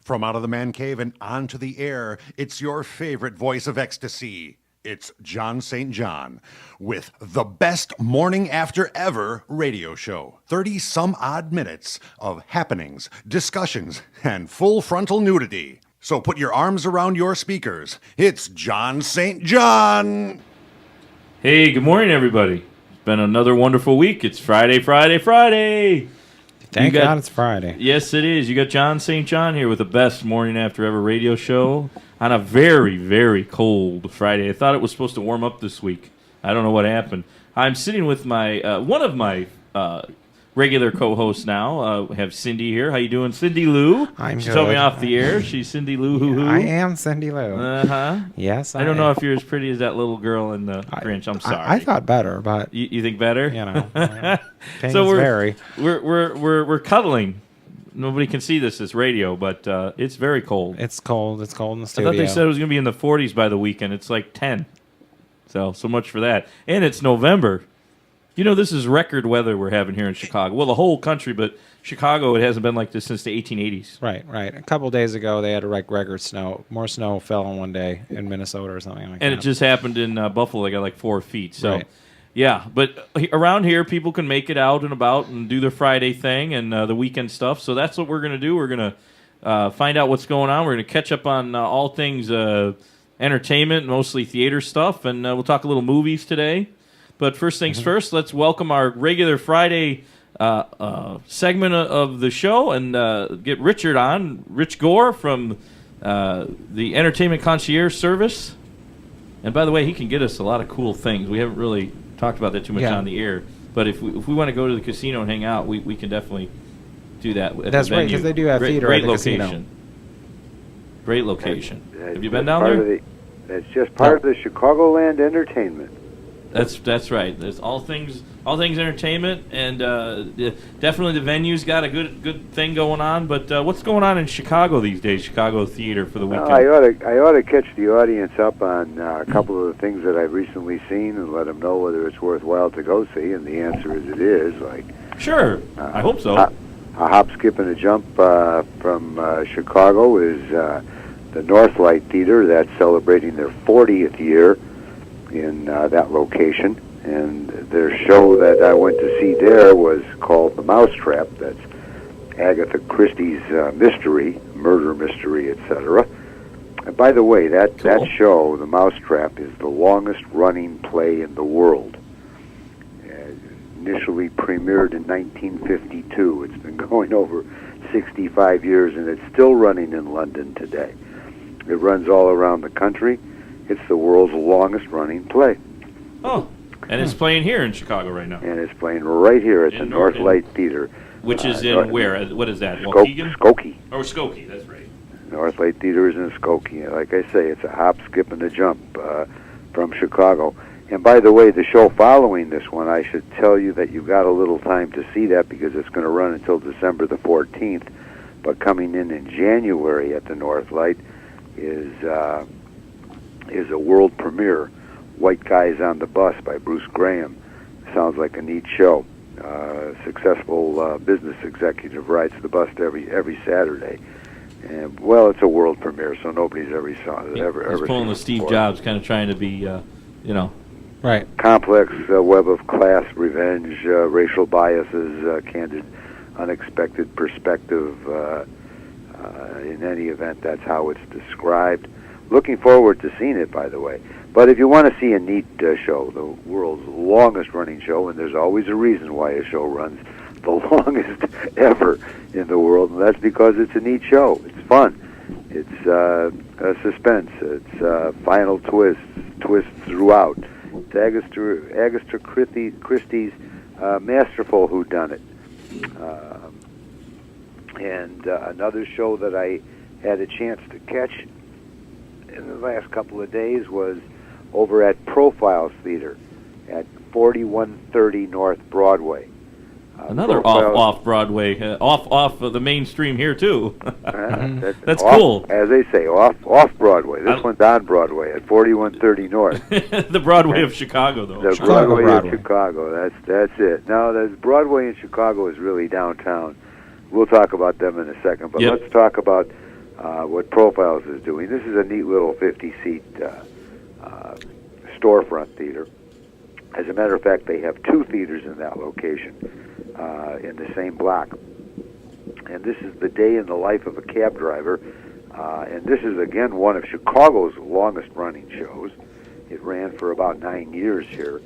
From out of the man cave and onto the air, it's your favorite voice of ecstasy. It's John St. John with the best morning after ever radio show. 30-some-odd minutes of happenings, discussions, and full frontal nudity. So put your arms around your speakers. It's John St. John. Hey, good morning, everybody. It's been another wonderful week. It's Friday. Thank God it's Friday. Yes, it is. You got John St. John here with the best morning after ever radio show on a very, very cold Friday. I thought it was supposed to warm up this week. I don't know what happened. I'm sitting with my one of my regular co-hosts now. We have Cindy here. How you doing, Cindy Lou? I'm She good. told me off the air. She's Cindy Lou Hoo-Hoo. I am Cindy Lou. Uh-huh. Yes, I don't know if you're as pretty as that little girl in the Grinch. I'm sorry. I thought better, but You think better? you know, things So vary. we're cuddling. Nobody can see this as radio, but it's very cold. It's cold. It's cold in the I studio. thought they said it was going to be in the 40s by the weekend. It's like 10. So much for that. And it's November. You know, this is record weather we're having here in Chicago. Well, the whole country, but Chicago, it hasn't been like this since the 1880s. Right. A couple days ago, they had a record snow. More snow fell in one day in Minnesota or something like that. And it just happened in Buffalo. They got like 4 feet. So, Right. yeah. But around here, people can make it out and about and do their Friday thing and the weekend stuff. So that's what we're going to do. We're going to find out what's going on. We're going to catch up on all things entertainment, mostly theater stuff. And we'll talk a little movies today. But first things first, let's welcome our regular Friday segment of the show and get Richard on. Rich Gore from the Entertainment Concierge Service. And by the way, he can get us a lot of cool things. We haven't really talked about that too much on the air. But if we want to go to the casino and hang out, we can definitely do that at That's the right, venue. because they do have theater great at the location. casino. Great location. That's Have you been just down there? That's just part of the Chicagoland entertainment. That's right. There's all things entertainment, and definitely the venue's got a good thing going on. But what's going on in Chicago these days? Chicago theater for the weekend. I ought to catch the audience up on a couple of the things that I've recently seen and let them know whether it's worthwhile to go see. And the answer is it is. Like Sure, I hope so. A hop, skip, and a jump from Chicago is the Northlight Theater. That's celebrating their 40th year in that location, and their show that I went to see there was called The Mousetrap. That's Agatha Christie's murder mystery, etc. And by the way, that show, The Mousetrap, is the longest running play in the world. Initially premiered in 1952. It's been going over 65 years, and it's still running in London today. It runs all around the country. It's the world's longest-running play. Oh, and it's playing here in Chicago right now. And it's playing right here at the Northlight Theater. Which is in where? What is that? Skokie. Oh, Skokie, that's right. Northlight Theater is in Skokie. Like I say, it's a hop, skip, and a jump from Chicago. And by the way, the show following this one, I should tell you that you've got a little time to see that because it's going to run until December the 14th. But coming in January at the Northlight is a world premiere, White Guys on the Bus by Bruce Graham. Sounds like a neat show. Successful business executive rides the bus every Saturday. And, well, it's a world premiere, so nobody's ever He's pulling the Steve Jobs, kind of trying to be, Right. Complex web of class, revenge, racial biases, candid, unexpected perspective. In any event, that's how it's described. Looking forward to seeing it, by the way. But if you want to see a neat show, the world's longest-running show, and there's always a reason why a show runs the longest ever in the world, and that's because it's a neat show. It's fun. It's a suspense. It's final twists throughout. It's Agatha Christie's masterful whodunit. And another show that I had a chance to catch in the last couple of days was over at Profiles Theater at 4130 North Broadway. Another off Broadway, off of the mainstream here too. That's off, cool. As they say, off Broadway. This one's on Broadway at 4130 North. The Broadway of Chicago, though. The Broadway of Chicago. That's it. Now, the Broadway in Chicago is really downtown. We'll talk about them in a second, but let's talk about what Profiles is doing. This is a neat little 50-seat storefront theater. As a matter of fact, they have 2 theaters in that location in the same block. And this is the day in the life of a cab driver. And this is, again, one of Chicago's longest-running shows. It ran for about 9 years here.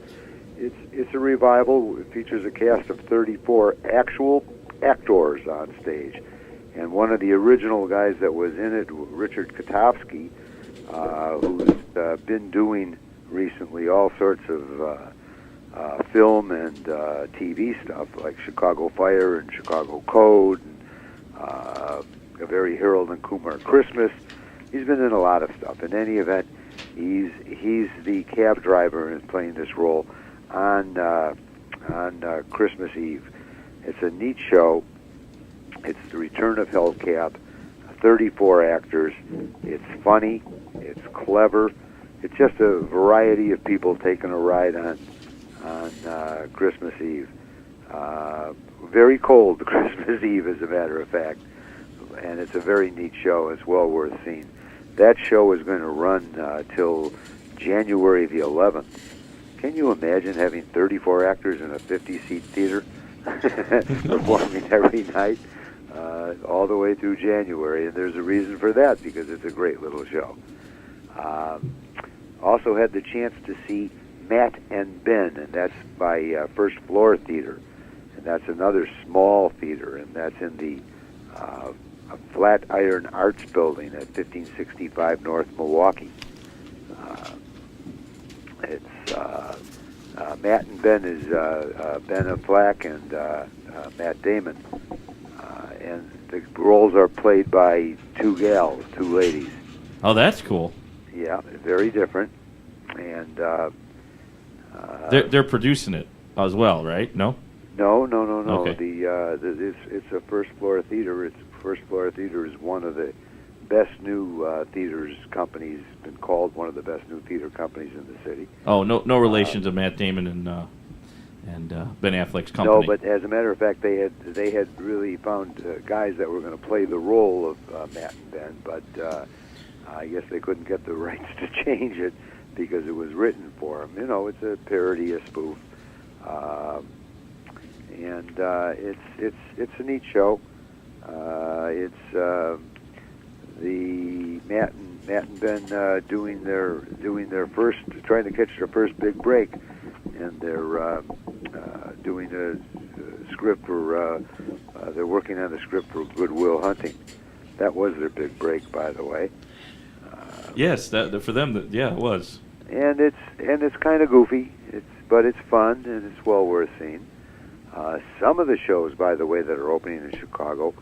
It's a revival. It features a cast of 34 actual actors on stage. And one of the original guys that was in it, Richard Katowski, who's been doing recently all sorts of film and TV stuff, like Chicago Fire and Chicago Code, and A Very Harold and Kumar Christmas. He's been in a lot of stuff. In any event, he's the cab driver and is playing this role on Christmas Eve. It's a neat show. It's the return of Hell Cab. 34 actors. It's funny. It's clever. It's just a variety of people taking a ride on Christmas Eve. Very cold Christmas Eve, as a matter of fact. And it's a very neat show. It's well worth seeing. That show is going to run till January the 11th. Can you imagine having 34 actors in a 50-seat theater performing every night all the way through January? And there's a reason for that, because it's a great little show. Also had the chance to see Matt and Ben, and that's by First Floor Theater. And that's another small theater, and that's in the Flatiron Arts Building at 1565 North Milwaukee. Matt and Ben is Ben Affleck and Matt Damon. And the roles are played by 2 gals, 2 ladies. Oh, that's cool. Yeah, very different. And they're producing it as well, right? No? No. Okay. It's a First Floor Theater. First Floor Theater is one of the best new theaters companies. Been called one of the best new theater companies in the city. Oh, no relation to Matt Damon and Ben Affleck's company. No, but as a matter of fact, they had really found guys that were going to play the role of Matt and Ben, but I guess they couldn't get the rights to change it because it was written for them. You know, it's a parody, a spoof, and it's a neat show. It's the Matt and Ben doing their first, trying to catch their first big break, and they're doing a script for they're working on a script for Good Will Hunting. That was their big break, by the way. Yes, that for them, yeah, it was. And it's kind of goofy. But it's fun and it's well worth seeing. Some of the shows, by the way, that are opening in Chicago,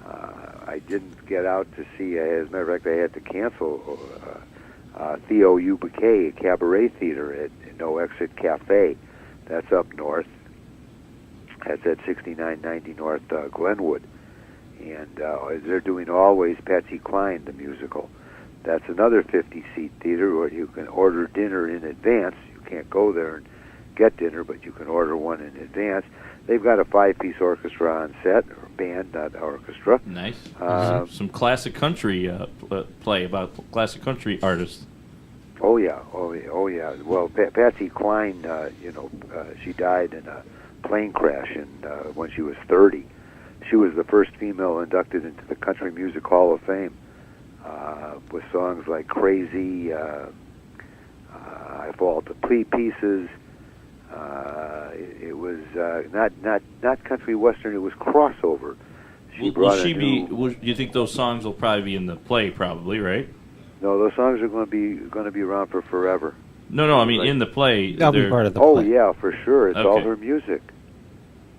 I didn't get out to see. As a matter of fact, I had to cancel Theo U. Bouquet, a cabaret theater at No Exit Cafe. That's up north. That's at 6990 North Glenwood. And they're doing Always Patsy Cline, the musical. That's another 50-seat theater where you can order dinner in advance. You can't go there and get dinner, but you can order one in advance. They've got a 5-piece orchestra on set, or band, not orchestra. Nice. Some classic country play about classic country artists. Oh yeah. Well, Patsy Cline, she died in a plane crash when she was 30. She was the first female inducted into the Country Music Hall of Fame with songs like "Crazy," "I Fall to Pieces." It was not country western. It was crossover. Do you think those songs will probably be in the play? Probably, right? No, those songs are going to be around for forever. No. I mean, in the play, That'll be part of the play. Oh yeah, for sure. It's all her music.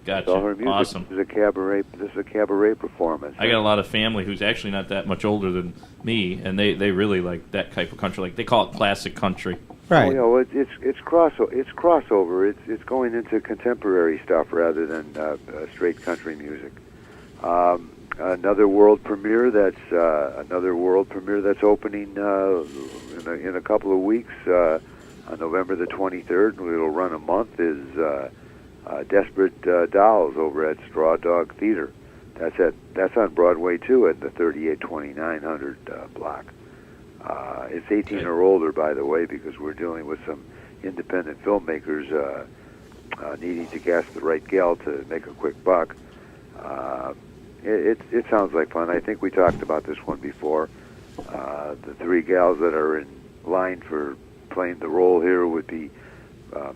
Gotcha. It's all her music. Awesome. This is a cabaret performance. I got a lot of family who's actually not that much older than me, and they really like that type of country. Like they call it classic country. Right. It's crossover. It's going into contemporary stuff rather than straight country music. Another world premiere that's opening in a couple of weeks on November the 23rd. It'll run a month. Is Desperate Dolls over at Straw Dog Theater. That's on Broadway too, at the 38-2900 block. It's 18 or older, by the way, because we're dealing with some independent filmmakers needing to cast the right gal to make a quick buck. It sounds like fun. I think we talked about this one before. The three gals that are in line for playing the role here would be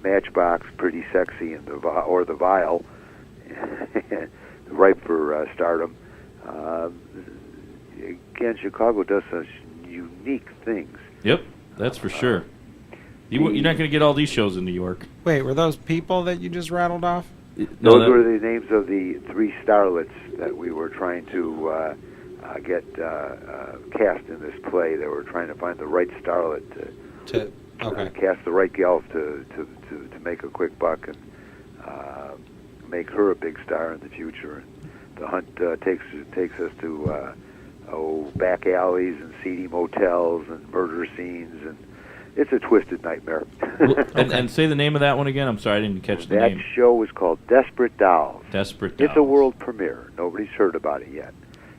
Matchbox, Pretty Sexy, and the Vial, ripe for stardom. Again, Chicago does such unique things. Yep, that's for sure. You're not going to get all these shows in New York. Wait, were those people that you just rattled off? Those were the names of the three starlets that we were trying to get cast in this play. They were trying to find the right starlet to cast the right gal to make a quick buck and make her a big star in the future. And the hunt takes us to back alleys and seedy motels and murder scenes, and it's a twisted nightmare. and say the name of that one again. I'm sorry, I didn't catch the name. That show is called Desperate Dolls. Desperate Dolls. It's a world premiere. Nobody's heard about it yet.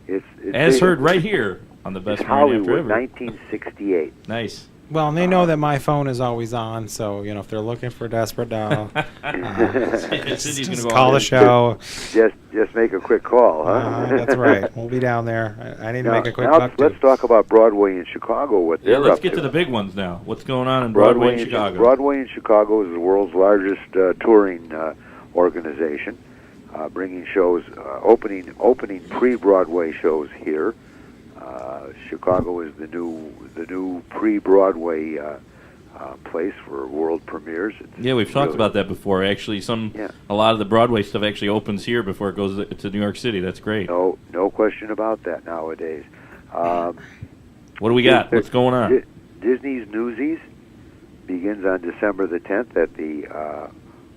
It's heard right here on the Best Morning After Hollywood, Ever. 1968. Nice. Well, and they know that my phone is always on, so if they're looking for Desperate Doll, just call the show. Just make a quick call, huh? That's right. We'll be down there. I need to make a quick buck. Let's talk about Broadway in Chicago. Let's get to the big ones now. What's going on in Broadway in Chicago? Broadway in Chicago is the world's largest touring organization, bringing shows, opening pre-Broadway shows here. Chicago is the new pre-Broadway place for world premieres. We've talked about that before. Actually, a lot of the Broadway stuff actually opens here before it goes to New York City. That's great. No question about that nowadays. What do we got? What's going on? Disney's Newsies begins on December the 10th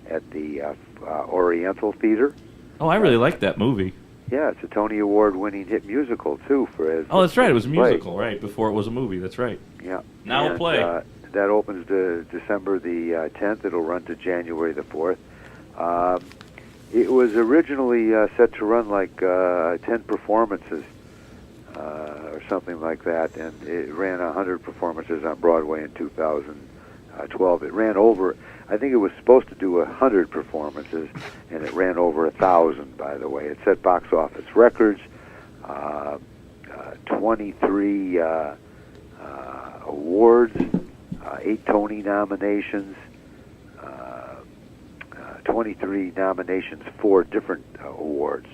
at the Oriental Theater. Oh, I really like that movie. Yeah, it's a Tony Award-winning hit musical too. That's right. It was a musical, right? Before it was a movie. That's right. Yeah. Now a play. That opens to December the 10th. It'll run to January the 4th. It was originally set to run like 10 performances or something like that, and it ran 100 performances on Broadway in 2012. It ran over. I think it was supposed to do 100 performances, and it ran over 1,000, by the way. It set box office records, 23 awards, 8 Tony nominations, 23 nominations, 4 different awards,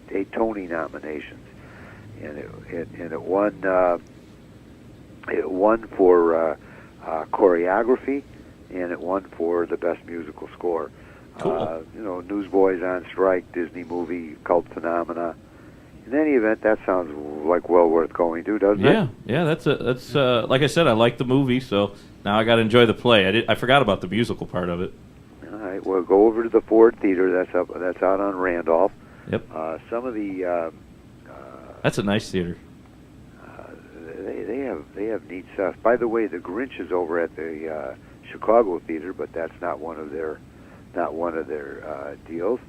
8 Tony nominations. And it won for choreography, and it won for the best musical score. Cool. Newsboys on strike, Disney movie, cult phenomena. In any event, that sounds like well worth going to, doesn't it? Yeah. That's like I said, I like the movie, so now I got to enjoy the play. I forgot about the musical part of it. All right. Well, go over to the Ford Theater. That's out on Randolph. Yep. Some of the. That's a nice theater. They have neat stuff. By the way, the Grinch is over at the Chicago Theater, but that's not one of their deals.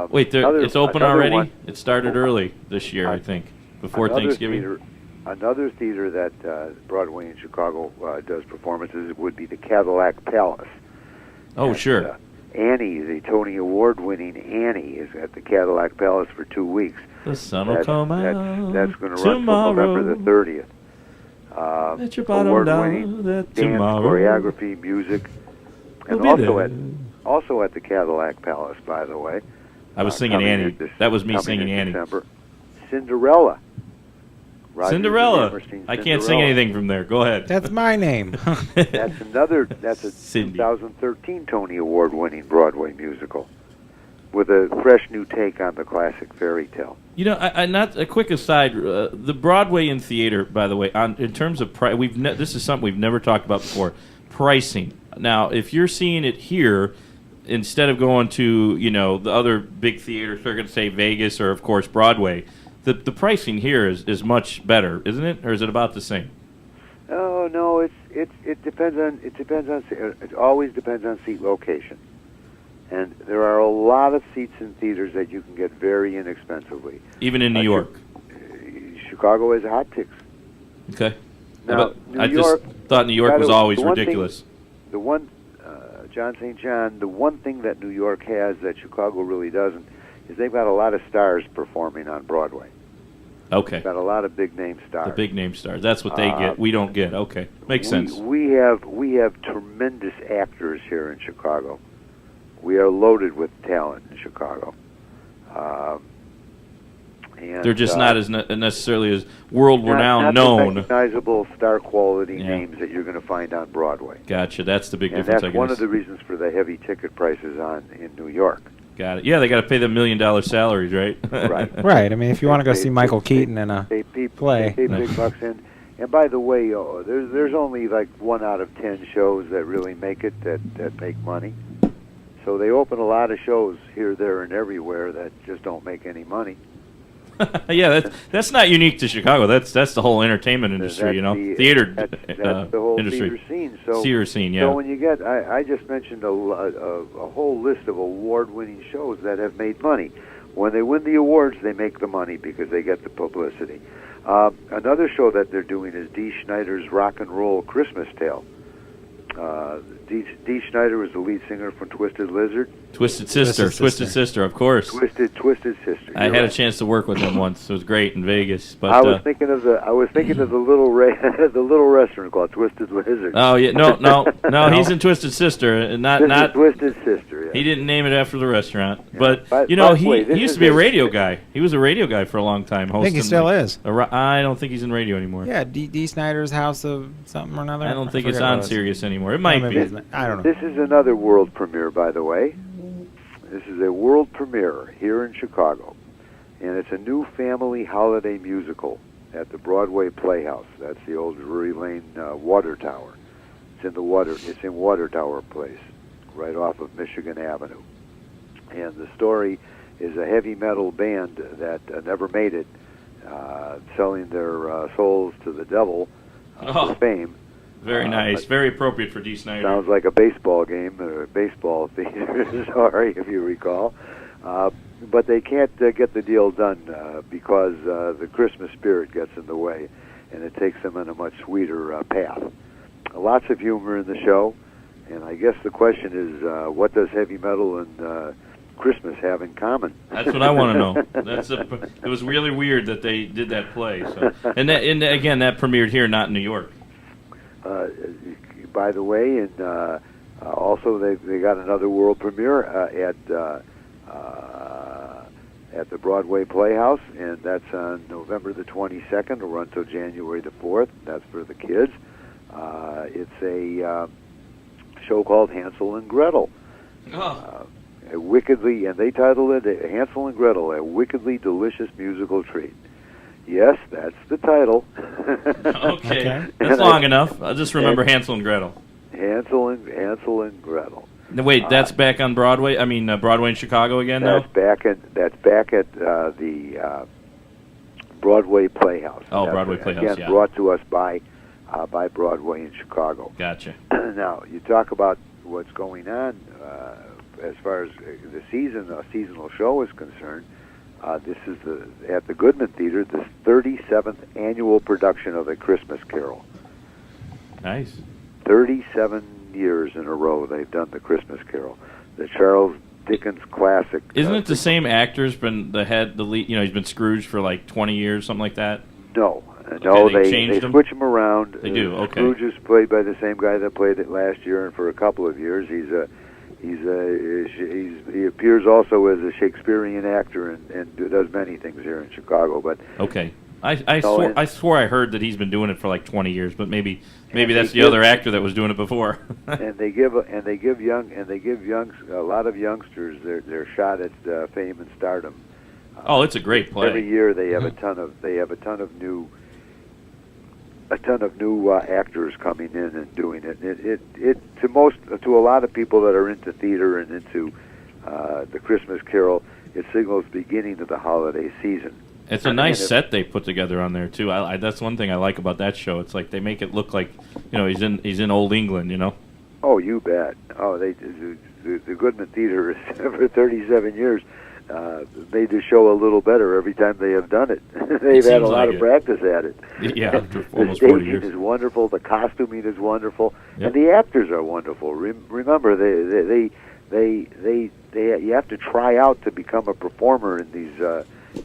Wait, it's open already? One, it started early this year, I think, before Thanksgiving. Another theater that Broadway in Chicago does performances would be the Cadillac Palace. Oh, sure. Annie, the Tony Award-winning Annie, is at the Cadillac Palace for 2 weeks. The sun will come out. That's going to run till November the 30th. Let your bottom down. Dance, choreography, music, and also at the Cadillac Palace, by the way. I was singing Annie. That was me singing Annie. December. Cinderella. Cinderella. I can't sing anything from there. Go ahead. That's my name. That's a 2013 Tony Award-winning Broadway musical with a fresh new take on the classic fairy tale. Not a quick aside. The Broadway in theater, by the way, in terms of price, this is something we've never talked about before. Pricing. Now, if you're seeing it here, instead of going to the other big theaters, they're going to say Vegas or of course Broadway. The pricing here is much better, isn't it, or is it about the same? Oh no, it always depends on seat location. And there are a lot of seats in theaters that you can get very inexpensively. Even in New York? Chicago has hotcakes. Okay. Now, I just thought New York was always ridiculous. John St. John, the one thing that New York has that Chicago really doesn't is they've got a lot of stars performing on Broadway. Okay. They've got a lot of big-name stars. The big-name stars. That's what they get. We don't get. Okay. Makes sense. We have tremendous actors here in Chicago. We are loaded with talent in Chicago. And they're just not as necessarily as world-renowned, not known. the recognizable star-quality names that you're going to find on Broadway. Gotcha. That's the big difference, that's I guess. one of the reasons for the heavy ticket prices in New York. Got it. Yeah, they got to pay the $1 million salaries, right? Right. Right. I mean, if you want to go see Michael Keaton in a play. They pay big bucks in. And by the way, there's only like 1 out of 10 shows that really make it, that make money. So they open a lot of shows here, there, and everywhere that just don't make any money. Yeah, that's not unique to Chicago. That's the whole entertainment industry, theater that's the whole industry. Theater scene. So, theater scene, yeah. So when you get, I just mentioned a whole list of award-winning shows that have made money. When they win the awards, they make the money because they get the publicity. Another show that they're doing is Dee Schneider's Rock and Roll Christmas Tale. Dee Schneider was the lead singer from Twisted Lizard. Twisted Sister, of course. Twisted Sister. I had a chance to work with him once. It was great in Vegas. But I was thinking of the little the little restaurant called Twisted Lizard. Oh yeah, no, he's in Twisted Sister, and not Twisted Sister. Yeah. He didn't name it after the restaurant, Yeah. but he used to be a radio guy. He was a radio guy for a long time. I think he still is. I don't think he's in radio anymore. Yeah, Dee Snider's House of something or another. I don't think it's on Sirius anymore. It might be. I don't know. This is another world premiere, by the way. This is a world premiere here in Chicago, and it's a new family holiday musical at the Broadway Playhouse. That's the old Drury Lane Water Tower. It's in Water Tower Place, right off of Michigan Avenue. And the story is a heavy metal band that never made it, selling their souls to the devil for fame. Very nice. Very appropriate for Dee Snider. Sounds like a baseball game, or a baseball theater, sorry, if you recall. But they can't get the deal done because the Christmas spirit gets in the way, and it takes them on a much sweeter path. Lots of humor in the show, and I guess the question is, what does heavy metal and Christmas have in common? That's what I want to know. It was really weird that they did that play. So. And again, that premiered here, not in New York. By the way, and also they got another world premiere at the Broadway Playhouse, and that's on November the 22nd. It'll run until January the 4th. That's for the kids. It's a show called Hansel and Gretel. They titled it Hansel and Gretel, a wickedly delicious musical treat. Yes, that's the title. Okay. That's long enough. I'll just remember Hansel and Gretel. Hansel and Gretel. No, wait, that's back on Broadway? I mean, Broadway in Chicago again now? That's back at the Broadway Playhouse. Oh, Broadway Playhouse, again, yeah. Brought to us by Broadway in Chicago. Gotcha. Now, you talk about what's going on as far as the seasonal show is concerned. This is at the Goodman Theater, the 37th annual production of A Christmas Carol. Nice. 37 years in a row they've done the Christmas Carol, the Charles Dickens classic. Isn't it the same actor's been the lead? He's been Scrooge for like 20 years, something like that. No, they switch him around. They do. Okay. Scrooge is played by the same guy that played it last year, and for a couple of years he appears also as a Shakespearean actor and does many things here in Chicago. But okay, I swore I heard that he's been doing it for like 20 years, but maybe that's the other actor that was doing it before. and they give a lot of youngsters their shot at fame and stardom. It's a great play. Every year they have a ton of new actors coming in and doing it. It to a lot of people that are into theater and into the Christmas Carol, it signals the beginning of the holiday season. It's a nice set they put together on there too. That's one thing I like about that show. It's like they make it look like he's in Old England. Oh, you bet. Oh, the Goodman Theater is for 37 years made the show a little better every time they have done it. They've had a lot of practice at it. Yeah, after almost the 40 years. staging is wonderful. The costuming is wonderful, Yep. and the actors are wonderful. Remember, you have to try out to become a performer in these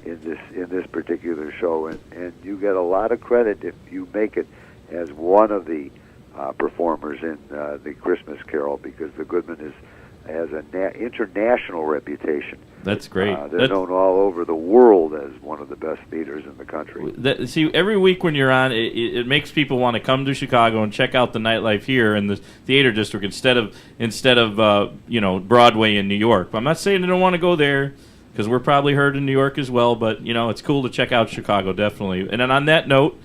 in this particular show, and you get a lot of credit if you make it as one of the performers in the Christmas Carol, because the Goodman has an international reputation. That's great. They're known all over the world as one of the best theaters in the country. See, every week when you're on, it makes people want to come to Chicago and check out the nightlife here in the theater district instead of Broadway in New York. I'm not saying they don't want to go there, because we're probably heard in New York as well. But it's cool to check out Chicago, definitely. And then on that note,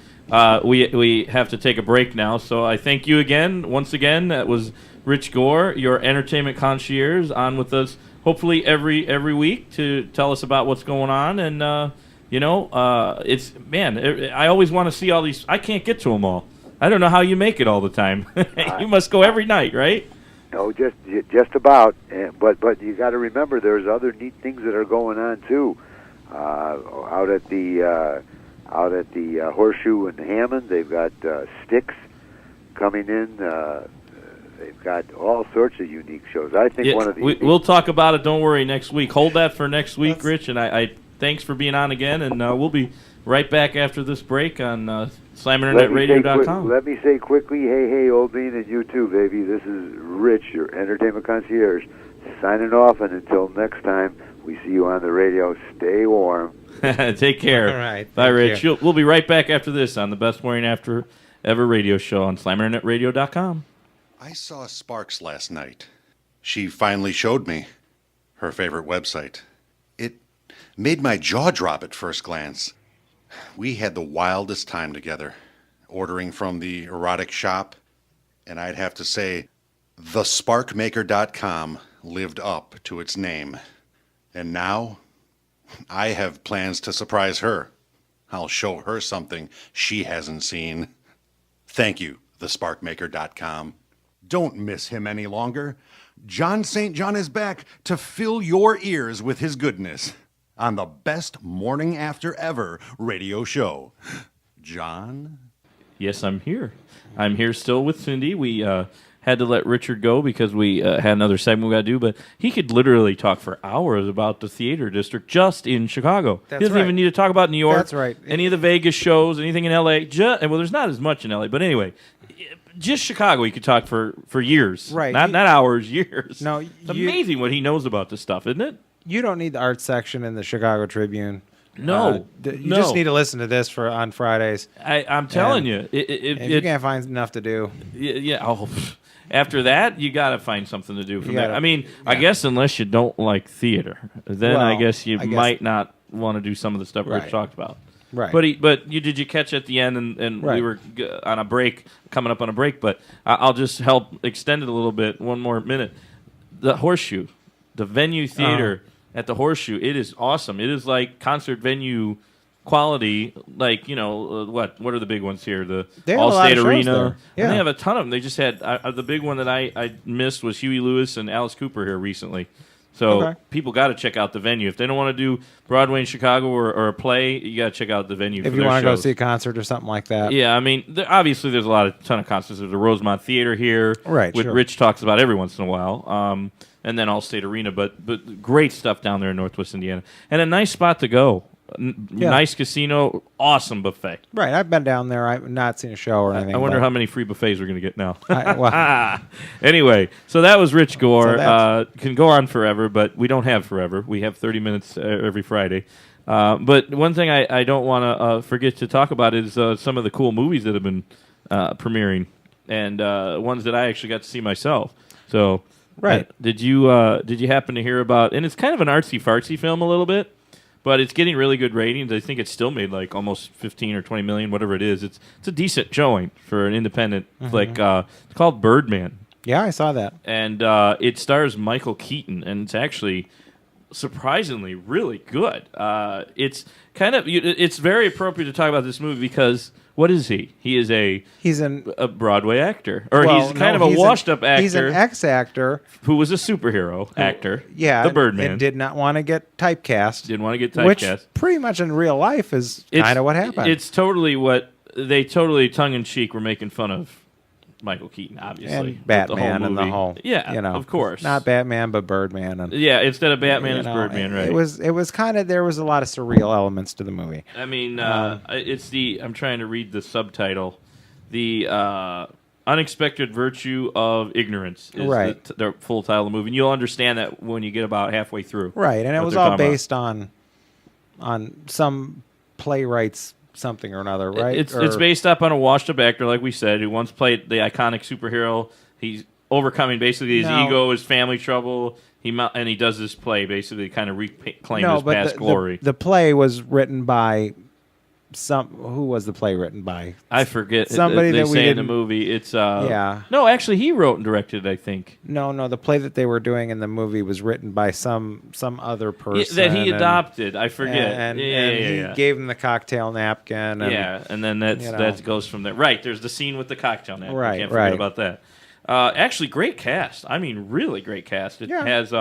we have to take a break now. So I thank you once again. That was Rich Gore, your entertainment concierge, on with us hopefully every week to tell us about what's going on. And I always want to see all these. I can't get to them all. I don't know how you make it all the time. You must go every night, right? No, just about. But you got to remember, there's other neat things that are going on too. Out at the Horseshoe in Hammond, they've got Styx coming in. They've got all sorts of unique shows. I think one of these. We'll talk about it. Don't worry. Next week. Hold that for next week, Rich. And I thanks for being on again. And we'll be right back after this break on SlamInternetRadio.com. Let me say quickly, hey, Old Bean, and you too, baby. This is Rich, your entertainment concierge, signing off. And until next time, we see you on the radio. Stay warm. Take care. All right. Bye, Rich. We'll be right back after this on the Best Morning After Ever radio show on SlamInternetRadio.com. I saw Sparks last night. She finally showed me her favorite website. It made my jaw drop at first glance. We had the wildest time together, ordering from the erotic shop, and I'd have to say, thesparkmaker.com lived up to its name. And now, I have plans to surprise her. I'll show her something she hasn't seen. Thank you, thesparkmaker.com. Don't miss him any longer. John St. John is back to fill your ears with his goodness on the Best Morning After Ever radio show. John? Yes, I'm here. I'm here still with Cindy. We had to let Richard go because we had another segment we got to do, but he could literally talk for hours about the theater district just in Chicago. That's he doesn't right. even need to talk about New York. That's right. Any of the Vegas shows, anything in L.A. Well, there's not as much in L.A., but anyway, just Chicago he could talk for years. Right. Not hours, years. No, it's amazing what he knows about this stuff, isn't it? You don't need the art section in the Chicago Tribune. No. You just need to listen to this on Fridays. I'm telling you. If you can't find enough to do. Yeah. Oh, after that, you got to find something to do from there. I mean, yeah. I guess unless you don't like theater, then I guess you I guess- might not want to do some of the stuff we Right. talked about. Right. But did you catch at the end, and Right. we were on a break, coming up on a break, but I'll just help extend it a little bit, one more minute. The Horseshoe, the venue theater at the Horseshoe, it is awesome. It is like concert venue quality, like, what are the big ones here? The They have a lot Allstate of shows Arena. there. Yeah. And they have a ton of them. They just had, the big one that I missed was Huey Lewis and Alice Cooper here recently. So Okay. people got to check out the venue. If they don't want to do Broadway in Chicago or a play, you got to check out the venue. If for you their want to go shows. see a concert or something like that. Yeah, I mean, obviously there's a ton of concerts. There's the Rosemont Theater here, Right, which sure. Rich talks about every once in a while, and then Allstate Arena. But great stuff down there in Northwest Indiana, and a nice spot to go. Yeah. Nice casino, awesome buffet. Right. I've been down there. I've not seen a show or anything. I wonder but how many free buffets we're going to get now. well, Anyway, so that was Rich Gore. So that's- Can go on forever, but we don't have forever. We have 30 minutes every Friday. But one thing I don't want to forget to talk about is some of the cool movies that have been premiering, and ones that I actually got to see myself. So, Right. did you happen to hear about? And it's kind of an artsy fartsy film a little bit. But it's getting really good ratings. I think it's still made like almost 15 or 20 million, whatever it is. It's a decent showing for an independent flick. It's called Birdman, yeah, I saw that. and it stars Michael Keaton, and it's actually surprisingly really good. It's kind of it's very appropriate to talk about this movie because what is he? He is a Broadway actor, or he's kind of a washed-up actor. He's an ex-actor who was a superhero actor. Yeah, the Birdman, and did not want to get typecast. Didn't want to get typecast, which pretty much in real life is kind of what happened. It's totally what they totally tongue-in-cheek were making fun of Michael Keaton, obviously, and Batman, and the whole of course, not Batman but Birdman, and instead of Batman, it's Birdman, right? It was kind of, there was a lot of surreal elements to the movie. I mean, it's I'm trying to read the subtitle, the Unexpected Virtue of Ignorance is the full title of the movie, and you'll understand that when you get about halfway through, right? And it was all based on some playwright's something or another, right? It's based up on a washed-up actor, like we said, who once played the iconic superhero. He's overcoming basically his ego, his family trouble. And he does this play basically kind of reclaim his past glory. The play was written by who was the play written by? I forget. Somebody they that we say didn't, in the movie. It's yeah. No, actually, he wrote and directed it, I think. No, the play that they were doing in the movie was written by some other person that he adopted. I forget. And he gave him the cocktail napkin. And then that goes from there. Right. There's the scene with the cocktail napkin. Right. Can't forget about that. Actually, great cast. I mean, really great cast. It has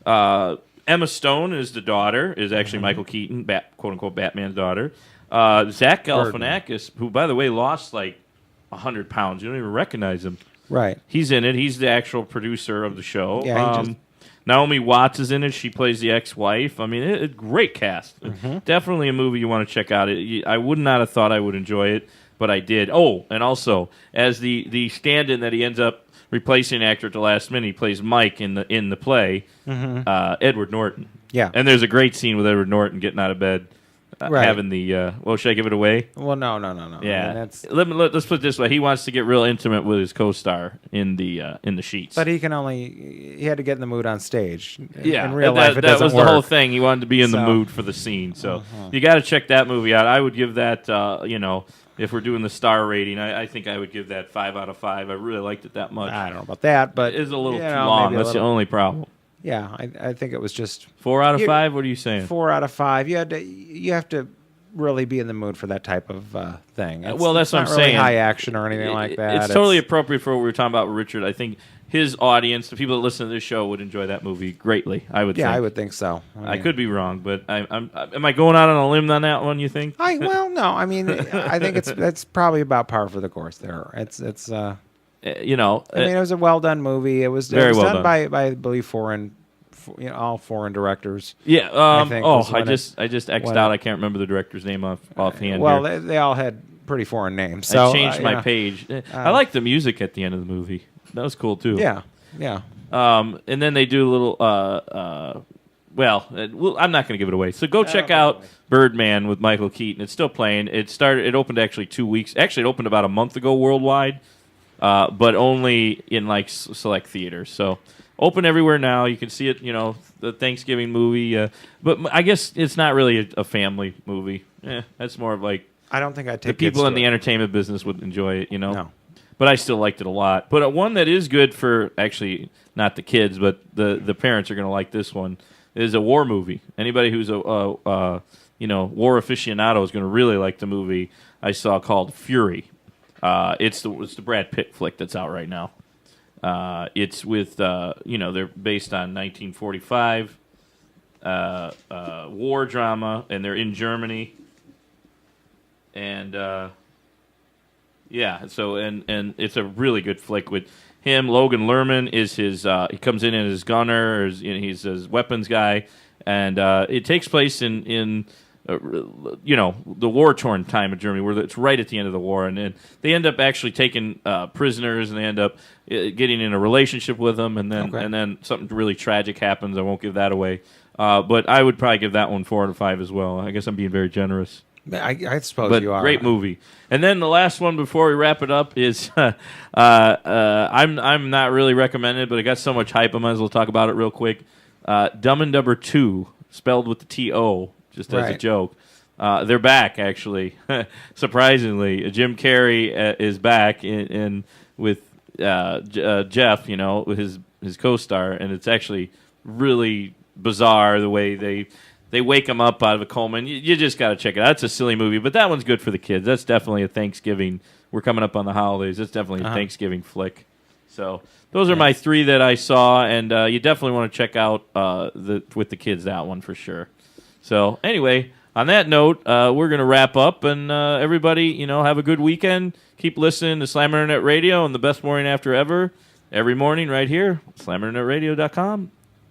Emma Stone is the daughter. Is actually Michael Keaton, quote unquote Batman's daughter. Zach Galifianakis, who, by the way, lost like 100 pounds. You don't even recognize him. Right. He's in it. He's the actual producer of the show. Yeah, Naomi Watts is in it. She plays the ex-wife. I mean, great cast. Definitely a movie you want to check out. I would not have thought I would enjoy it, but I did. Oh, and also, as the stand-in that he ends up replacing an actor at the last minute, he plays Mike in the play, Edward Norton. Yeah. And there's a great scene with Edward Norton getting out of bed. Having the should I give it away? Well, no. Yeah, I mean, let's put it this way: he wants to get real intimate with his co-star in the sheets. But he had to get in the mood on stage. Yeah, in real life, that was the whole thing. He wanted to be in the mood for the scene. So you got to check that movie out. I would give that, if we're doing the star rating, I think I would give that 5 out of 5. I really liked it that much. I don't know about that, but it's a little too long. That's the only problem. Yeah, I think it was just 4 out of 5. What are you saying? 4 out of 5. You have to really be in the mood for that type of thing. That's what I'm really saying. High action or anything like that. It's totally appropriate for what we were talking about with Richard. I think his audience, the people that listen to this show, would enjoy that movie greatly. I would. Yeah, think. I would think so. I could be wrong, but am I going out on a limb on that one? You think? Well, no. I mean, I think it's probably about par for the course there. It's. I mean, it was a well done movie. It was done by I believe all foreign directors. Yeah. I just X'd out. I can't remember the director's name offhand. Well, they all had pretty foreign names. So I changed my page. I like the music at the end of the movie. That was cool too. Yeah. And then they do a little. I'm not going to give it away. So go check out Birdman with Michael Keaton. It's still playing. It opened actually 2 weeks. Actually, it opened about a month ago worldwide, but only in like select theaters. So. Open everywhere now. You can see it, the Thanksgiving movie. But I guess it's not really a family movie. That's more of like... I don't think I'd take the people in the entertainment business would enjoy it, No. But I still liked it a lot. But one that is good for, actually, not the kids, but the parents are going to like this one, is a war movie. Anybody who's a war aficionado is going to really like the movie I saw called Fury. It's the Brad Pitt flick that's out right now. It's with, they're based on 1945 war drama, and they're in Germany. And, so, and it's a really good flick with him. Logan Lerman is he comes in as his gunner, he's his weapons guy, and it takes place in the war-torn time of Germany, where it's right at the end of the war, and they end up actually taking prisoners, and they end up getting in a relationship with them, and then something really tragic happens. I won't give that away, but I would probably give that one 4 out of 5 as well. I guess I'm being very generous. I suppose you are. Great movie. And then the last one before we wrap it up is I'm not really recommended, but it got so much hype, I might as well talk about it real quick. Dumb and Dumber 2, spelled with the T-O. Just as a joke. They're back, actually. Surprisingly. Jim Carrey is back with Jeff, with his co-star, and it's actually really bizarre the way they wake him up out of a coma. And you just got to check it out. It's a silly movie, but that one's good for the kids. That's definitely a Thanksgiving. We're coming up on the holidays. That's definitely a Thanksgiving flick. So those are my 3 that I saw, and you definitely want to check out with the kids, that one for sure. So anyway, on that note, we're going to wrap up, and everybody, have a good weekend. Keep listening to Slam Internet Radio and the best morning after ever, every morning right here, slaminternetradio.com.